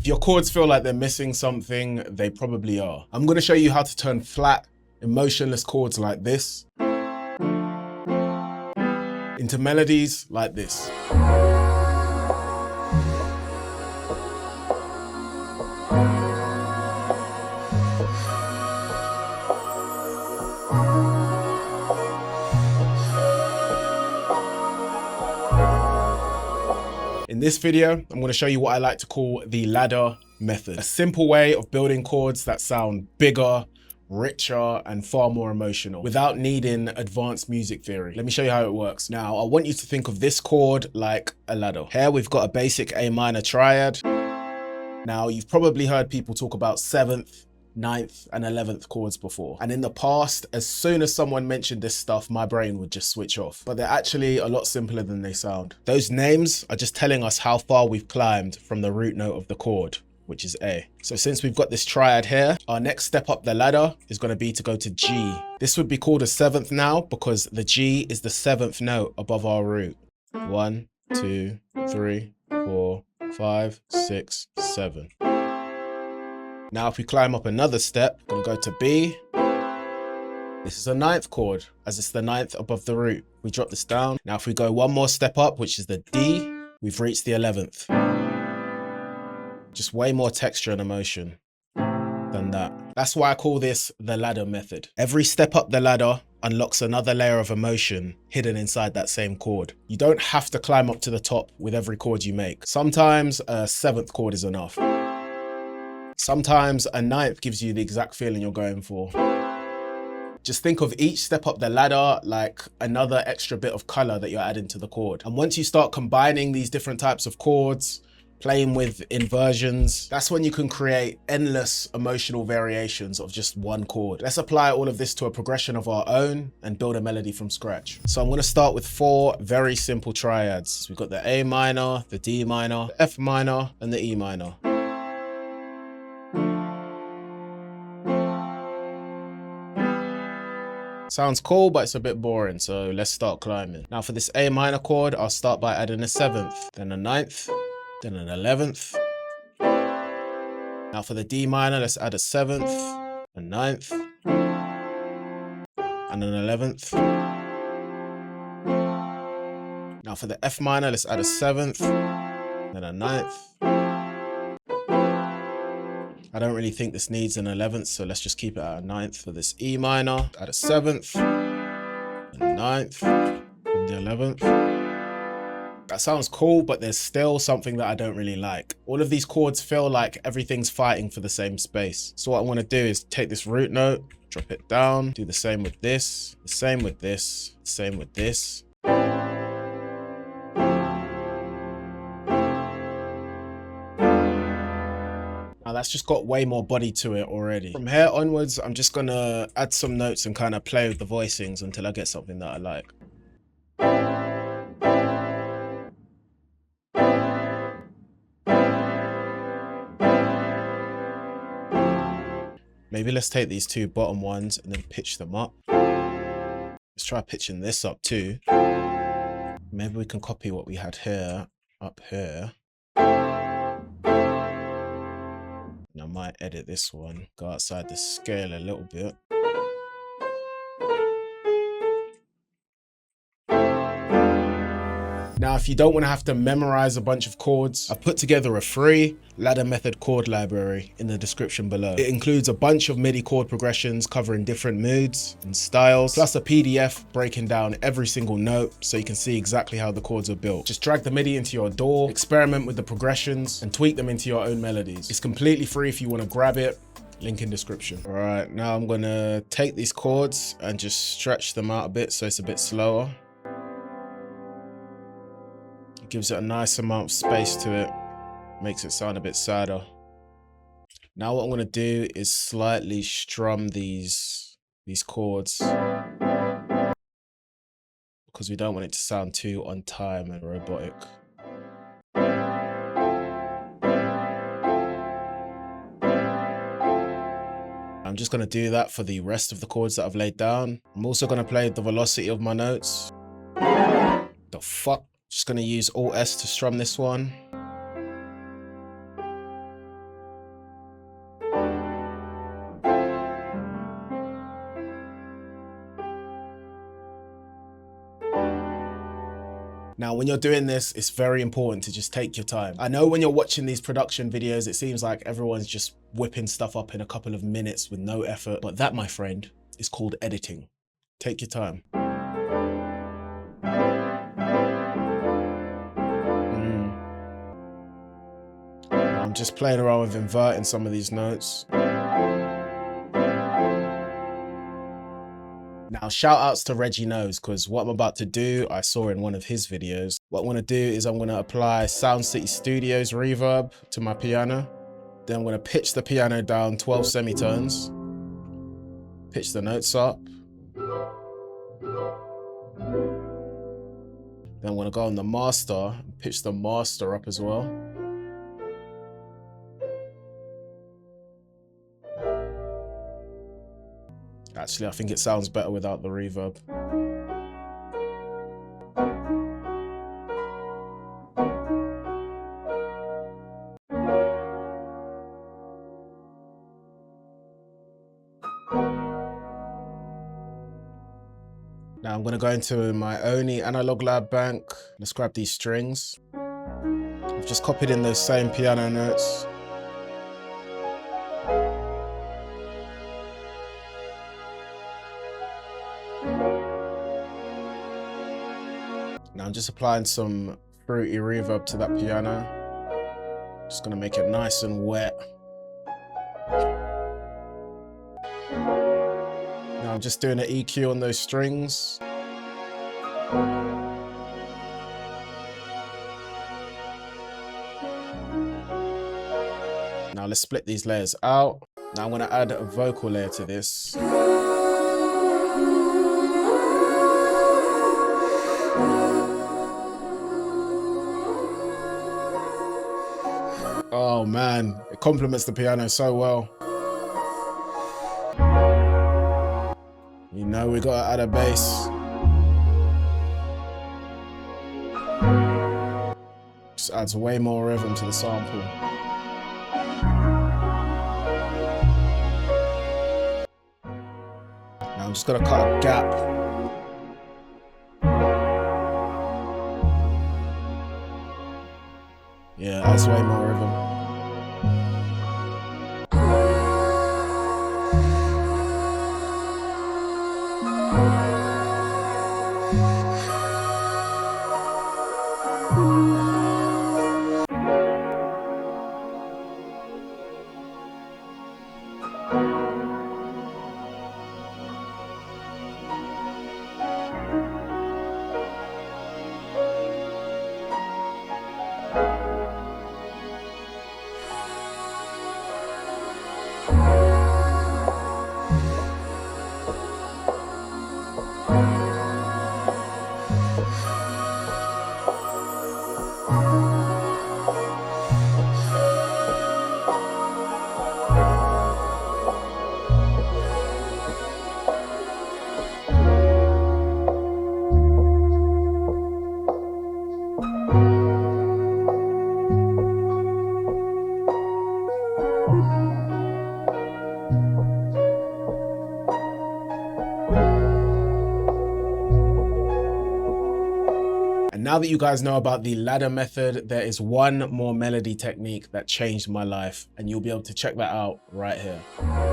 If your chords feel like they're missing something, they probably are. I'm gonna show you how to turn flat, emotionless chords like this into melodies like this. In this video, I'm going to show you what I like to call the ladder method. A simple way of building chords that sound bigger, richer, and far more emotional without needing advanced music theory. Let me show you how it works. Now, I want you to think of this chord like a ladder. Here we've got a basic A minor triad. Now, you've probably heard people talk about 7th, 9th, and 11th chords before. And in the past, as soon as someone mentioned this stuff, my brain would just switch off. But they're actually a lot simpler than they sound. Those names are just telling us how far we've climbed from the root note of the chord, which is A. So since we've got this triad here, our next step up the ladder is going to be to go to G. This would be called a 7th now because the G is the 7th note above our root. 1, 2, 3, 4, 5, 6, 7. Now, if we climb up another step, we'll go to B. This is a 9th chord, as it's the 9th above the root. We drop this down. Now, if we go one more step up, which is the D, we've reached the 11th. Just way more texture and emotion than that. That's why I call this the ladder method. Every step up the ladder unlocks another layer of emotion hidden inside that same chord. You don't have to climb up to the top with every chord you make. Sometimes a 7th chord is enough. Sometimes a 9th gives you the exact feeling you're going for. Just think of each step up the ladder like another extra bit of color that you're adding to the chord. And once you start combining these different types of chords, playing with inversions, that's when you can create endless emotional variations of just one chord. Let's apply all of this to a progression of our own and build a melody from scratch. So I'm going to start with 4 very simple triads. We've got the A minor, the D minor, the F minor, and the E minor. Sounds cool, but it's a bit boring, so let's start climbing. Now for this A minor chord, I'll start by adding a 7th, then a 9th, then an 11th. Now for the D minor, let's add a 7th, a 9th, and an 11th. Now for the F minor, let's add a 7th, then a 9th. I don't really think this needs an 11th, so let's just keep it at a 9th. For this E minor, add a 7th, a 9th, and the 11th. That sounds cool, but there's still something that I don't really like. All of these chords feel like everything's fighting for the same space. So what I want to do is take this root note, drop it down, do the same with this, the same with this, the same with this. Now that's just got way more body to it already. From here onwards, I'm just gonna add some notes and kind of play with the voicings until I get something that I like. Maybe let's take these 2 bottom ones and then pitch them up. Let's try pitching this up too. Maybe we can copy what we had here, up here. And I might edit this one, go outside the scale a little bit. Now, if you don't want to have to memorize a bunch of chords, I've put together a free ladder method chord library in the description below. It includes a bunch of MIDI chord progressions covering different moods and styles, plus a PDF breaking down every single note so you can see exactly how the chords are built. Just drag the MIDI into your DAW, experiment with the progressions, and tweak them into your own melodies. It's completely free if you want to grab it. Link in description. All right, now I'm gonna take these chords and just stretch them out a bit so it's a bit slower. Gives it a nice amount of space to it, makes it sound a bit sadder. Now what I'm going to do is slightly strum these chords because we don't want it to sound too on time and robotic. I'm just going to do that for the rest of the chords that I've laid down. I'm also going to play the velocity of my notes. The fuck? Just going to use Alt S to strum this one. Now, when you're doing this, it's very important to just take your time. I know when you're watching these production videos, it seems like everyone's just whipping stuff up in a couple of minutes with no effort, but that, my friend, is called editing. Take your time. I'm just playing around with inverting some of these notes. Now, shout outs to Reggie Knows, because what I'm about to do, I saw in one of his videos. What I'm gonna do is I'm gonna apply Sound City Studios reverb to my piano. Then I'm gonna pitch the piano down 12 semitones. Pitch the notes up. Then I'm gonna go on the master, and pitch the master up as well. Actually, I think it sounds better without the reverb. Now I'm gonna go into my Oni Analog Lab bank. Let's grab these strings. I've just copied in those same piano notes. Now I'm just applying some fruity reverb to that piano. Just gonna make it nice and wet. Now I'm just doing an EQ on those strings. Now let's split these layers out. Now I'm gonna add a vocal layer to this. Oh man, it complements the piano so well. You know we gotta add a bass. Just adds way more rhythm to the sample. Now I'm just gonna cut a gap. Yeah, adds way more rhythm. Now that you guys know about the ladder method, there is one more melody technique that changed my life, and you'll be able to check that out right here.